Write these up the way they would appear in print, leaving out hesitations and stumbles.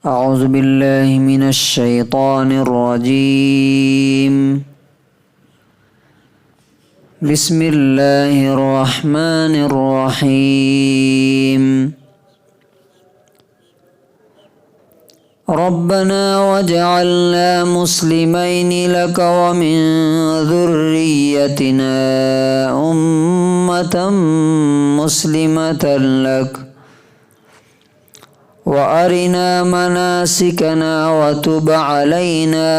اعوذ باللہ من الشیطان الرجیم بسم اللہ الرحمن الرحیم ربنا وجعلنا مسلمین لک ومن ذریتنا امة مسلمة لک وَأَرِنَا مَنَاسِكَنَا وَتُبْ عَلَيْنَا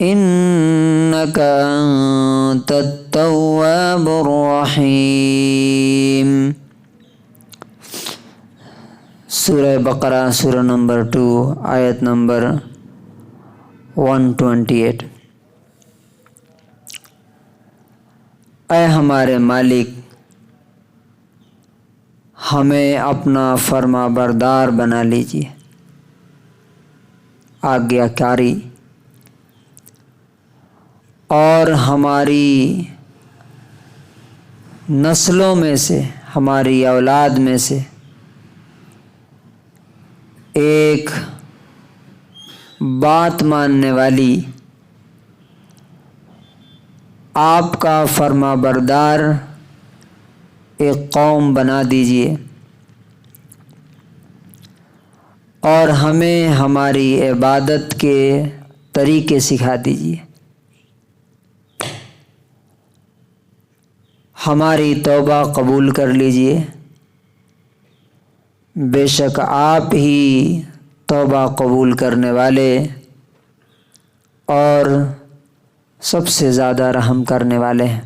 إِنَّكَ أَنْتَ التَّوَّابُ الرَّحِيمُ۔ سورہ بقرہ سورہ نمبر 2 آیت نمبر 128۔ اے ہمارے مالک، ہمیں اپنا فرما بردار بنا لیجیے، آگیا کاری، اور ہماری نسلوں میں سے، ہماری اولاد میں سے ایک بات ماننے والی، آپ کا فرما بردار ایک قوم بنا دیجیے، اور ہمیں ہماری عبادت کے طریقے سکھا دیجیے، ہماری توبہ قبول کر لیجیے، بے شک آپ ہی توبہ قبول کرنے والے اور سب سے زیادہ رحم کرنے والے ہیں۔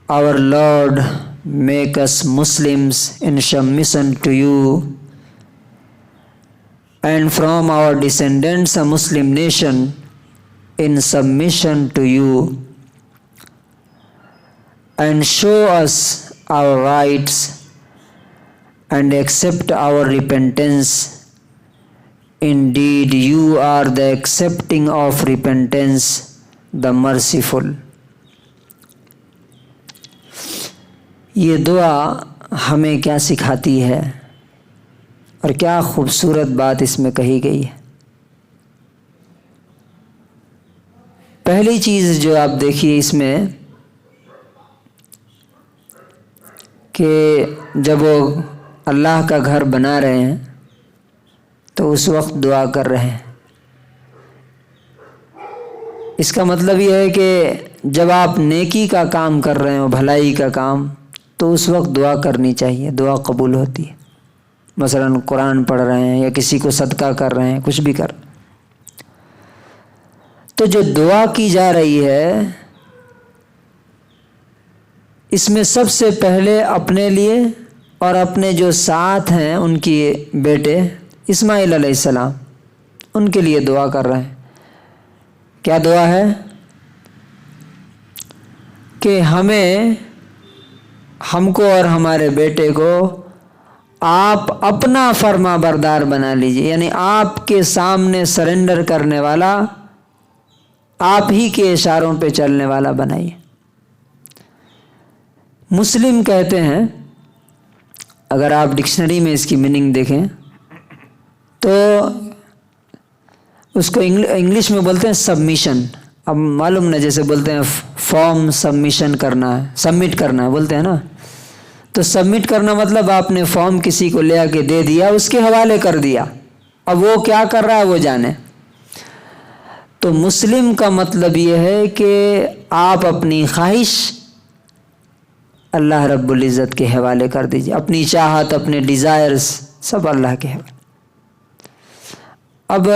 Our Lord, make us Muslims in submission to you, and from our descendants a Muslim nation in submission to you, and show us our rights and accept our repentance. Indeed, you are the accepting of repentance, the merciful. یہ دعا ہمیں کیا سکھاتی ہے اور کیا خوبصورت بات اس میں کہی گئی ہے۔ پہلی چیز جو آپ دیکھیے اس میں کہ جب وہ اللہ کا گھر بنا رہے ہیں تو اس وقت دعا کر رہے ہیں۔ اس کا مطلب یہ ہے کہ جب آپ نیکی کا کام کر رہے ہو، بھلائی کا کام، تو اس وقت دعا کرنی چاہیے، دعا قبول ہوتی ہے۔ مثلا قرآن پڑھ رہے ہیں یا کسی کو صدقہ کر رہے ہیں، کچھ بھی کر، تو جو دعا کی جا رہی ہے اس میں سب سے پہلے اپنے لیے اور اپنے جو ساتھ ہیں ان کے بیٹے اسماعیل علیہ السلام، ان کے لیے دعا کر رہے ہیں۔ کیا دعا ہے؟ کہ ہم کو اور ہمارے بیٹے کو آپ اپنا فرما بردار بنا لیجئے، یعنی آپ کے سامنے سرنڈر کرنے والا، آپ ہی کے اشاروں پہ چلنے والا بنائیے۔ مسلم کہتے ہیں، اگر آپ ڈکشنری میں اس کی میننگ دیکھیں تو اس کو انگلش میں بولتے ہیں سبمیشن۔ اب معلوم نہ، جیسے بولتے ہیں فارم سبمیشن کرنا ہے، سبمٹ کرنا ہے بولتے ہیں نا، تو سبمٹ کرنا مطلب آپ نے فارم کسی کو لے آ کے دے دیا، اس کے حوالے کر دیا، اب وہ کیا کر رہا ہے وہ جانے۔ تو مسلم کا مطلب یہ ہے کہ آپ اپنی خواہش اللہ رب العزت کے حوالے کر دیجیے، اپنی چاہت، اپنے ڈیزائرز سب اللہ کے حوالے۔ اب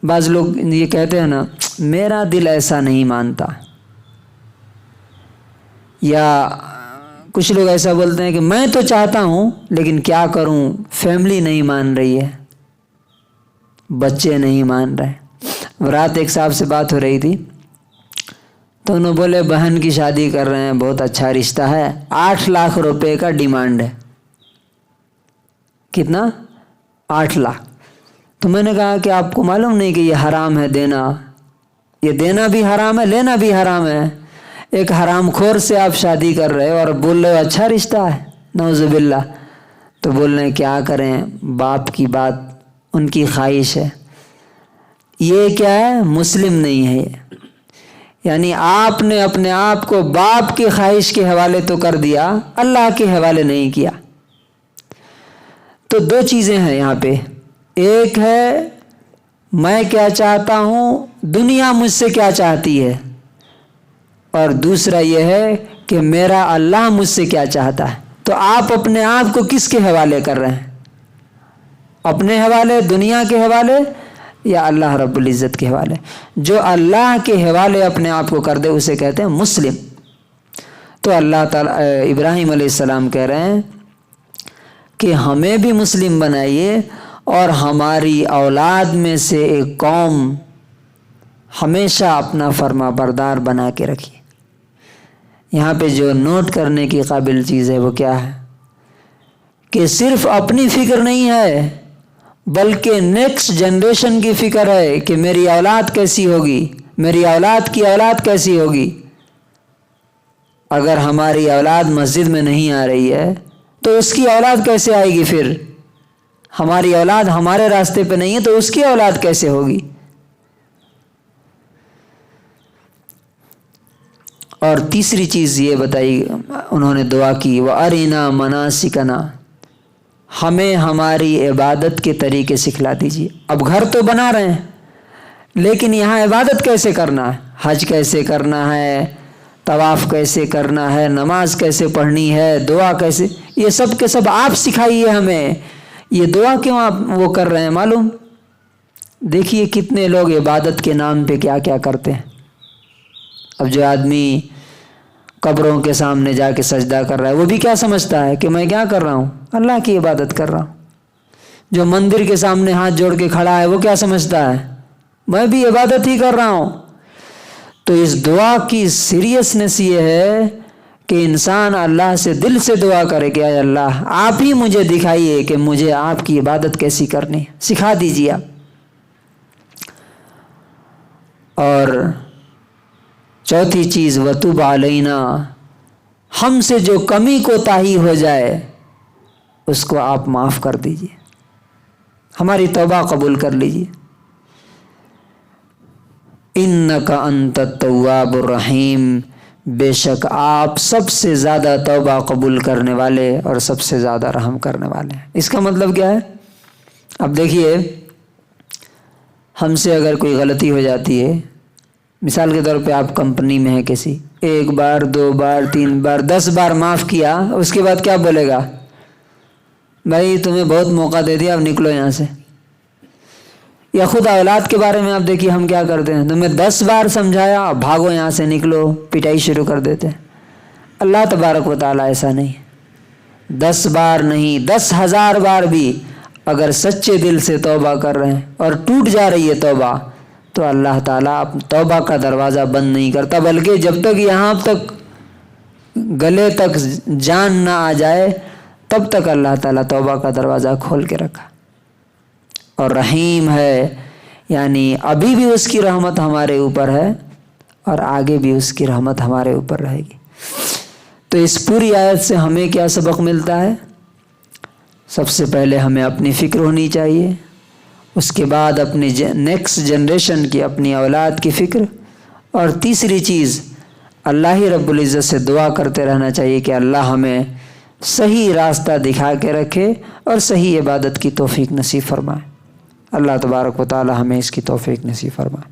بعض لوگ یہ کہتے ہیں نا، میرا دل ایسا نہیں مانتا، یا کچھ لوگ ایسا بولتے ہیں کہ میں تو چاہتا ہوں لیکن کیا کروں، فیملی نہیں مان رہی ہے، بچے نہیں مان رہے۔ رات ایک صاحب سے بات ہو رہی تھی تو انہوں بولے بہن کی شادی کر رہے ہیں، بہت اچھا رشتہ ہے، 8 لاکھ روپے کا ڈیمانڈ ہے۔ کتنا؟ 8 لاکھ۔ تو میں نے کہا کہ آپ کو معلوم نہیں کہ یہ حرام ہے دینا، یہ دینا بھی حرام ہے، لینا بھی حرام ہے۔ ایک حرام خور سے آپ شادی کر رہے ہو اور بول رہے ہو اچھا رشتہ ہے، نعوذ باللہ، تو بول رہے ہیں کیا کریں، باپ کی بات ان کی خواہش ہے. یہ کیا ہے؟ مسلم نہیں ہے یہ. یعنی آپ نے اپنے آپ کو باپ کی خواہش کے حوالے تو کر دیا، اللہ کے حوالے نہیں کیا. تو دو چیزیں ہیں یہاں پہ، ایک ہے میں کیا چاہتا ہوں، دنیا مجھ سے کیا چاہتی ہے، اور دوسرا یہ ہے کہ میرا اللہ مجھ سے کیا چاہتا ہے. تو آپ اپنے آپ کو کس کے حوالے کر رہے ہیں؟ اپنے حوالے، دنیا کے حوالے، یا اللہ رب العزت کے حوالے؟ جو اللہ کے حوالے اپنے آپ کو کر دے اسے کہتے ہیں مسلم. تو اللہ تعالیٰ ابراہیم علیہ السلام کہہ رہے ہیں کہ ہمیں بھی مسلم بنائیے اور ہماری اولاد میں سے ایک قوم ہمیشہ اپنا فرما بردار بنا کے رکھیے. یہاں پہ جو نوٹ کرنے کی قابل چیز ہے وہ کیا ہے کہ صرف اپنی فکر نہیں ہے بلکہ نیکسٹ جنریشن کی فکر ہے کہ میری اولاد کیسی ہوگی، میری اولاد کی اولاد کیسی ہوگی. اگر ہماری اولاد مسجد میں نہیں آ رہی ہے تو اس کی اولاد کیسے آئے گی؟ پھر ہماری اولاد ہمارے راستے پہ نہیں ہے تو اس کی اولاد کیسے ہوگی؟ اور تیسری چیز یہ بتائی انہوں نے دعا کی، وَأَرِنَا مَنَاسِكَنَا، ہمیں ہماری عبادت کے طریقے سکھلا دیجیے. اب گھر تو بنا رہے ہیں لیکن یہاں عبادت کیسے کرنا ہے، حج کیسے کرنا ہے، طواف کیسے کرنا ہے، نماز کیسے پڑھنی ہے، دعا کیسے، یہ سب کے سب آپ سکھائیے ہمیں. یہ دعا کیوں آپ وہ کر رہے ہیں معلوم؟ دیکھیے کتنے لوگ عبادت کے نام پہ کیا کیا کرتے ہیں. اب جو آدمی قبروں کے سامنے جا کے سجدہ کر رہا ہے وہ بھی کیا سمجھتا ہے کہ میں کیا کر رہا ہوں؟ اللہ کی عبادت کر رہا ہوں. جو مندر کے سامنے ہاتھ جوڑ کے کھڑا ہے وہ کیا سمجھتا ہے؟ میں بھی عبادت ہی کر رہا ہوں. تو اس دعا کی سیریسنس یہ ہے کہ انسان اللہ سے دل سے دعا کرے کہ اے اللہ آپ ہی مجھے دکھائیے کہ مجھے آپ کی عبادت کیسی کرنی، سکھا دیجیے آپ. اور چوتھی چیز وَتُبْ عَلَيْنَا، ہم سے جو کمی کوتاہی ہو جائے اس کو آپ معاف کر دیجیے، ہماری توبہ قبول کر لیجیے. اِنَّكَ أَنْتَ التَّوَّابُ الرَّحِيمُ، بے شک آپ سب سے زیادہ توبہ قبول کرنے والے اور سب سے زیادہ رحم کرنے والے ہیں. اس کا مطلب کیا ہے؟ اب دیکھیے ہم سے اگر کوئی غلطی ہو جاتی ہے، مثال کے طور پہ آپ کمپنی میں ہیں کسی، ایک بار، دو بار، تین بار، 10 بار معاف کیا، اس کے بعد کیا بولے گا؟ بھائی تمہیں بہت موقع دے دیا، اب نکلو یہاں سے. یا خود اولاد کے بارے میں آپ دیکھیے ہم کیا کرتے ہیں، تمہیں 10 بار سمجھایا، اب بھاگو یہاں سے، نکلو، پٹائی شروع کر دیتے ہیں. اللہ تبارک و تعالیٰ ایسا نہیں، 10 بار نہیں 10,000 بار بھی اگر سچے دل سے توبہ کر رہے ہیں اور ٹوٹ جا رہی ہے توبہ تو اللہ تعالیٰ توبہ کا دروازہ بند نہیں کرتا، بلکہ جب تک یہاں تک گلے تک جان نہ آ جائے تب تک اللہ تعالیٰ توبہ کا دروازہ کھول کے رکھا. اور رحیم ہے، یعنی ابھی بھی اس کی رحمت ہمارے اوپر ہے اور آگے بھی اس کی رحمت ہمارے اوپر رہے گی. تو اس پوری آیت سے ہمیں کیا سبق ملتا ہے؟ سب سے پہلے ہمیں اپنی فکر ہونی چاہیے، اس کے بعد اپنی نیکسٹ جنریشن کی، اپنی اولاد کی فکر، اور تیسری چیز اللہ ہی رب العزت سے دعا کرتے رہنا چاہیے کہ اللہ ہمیں صحیح راستہ دکھا کے رکھے اور صحیح عبادت کی توفیق نصیب فرمائے. اللہ تبارک و تعالی ہمیں اس کی توفیق نصیب فرمائے.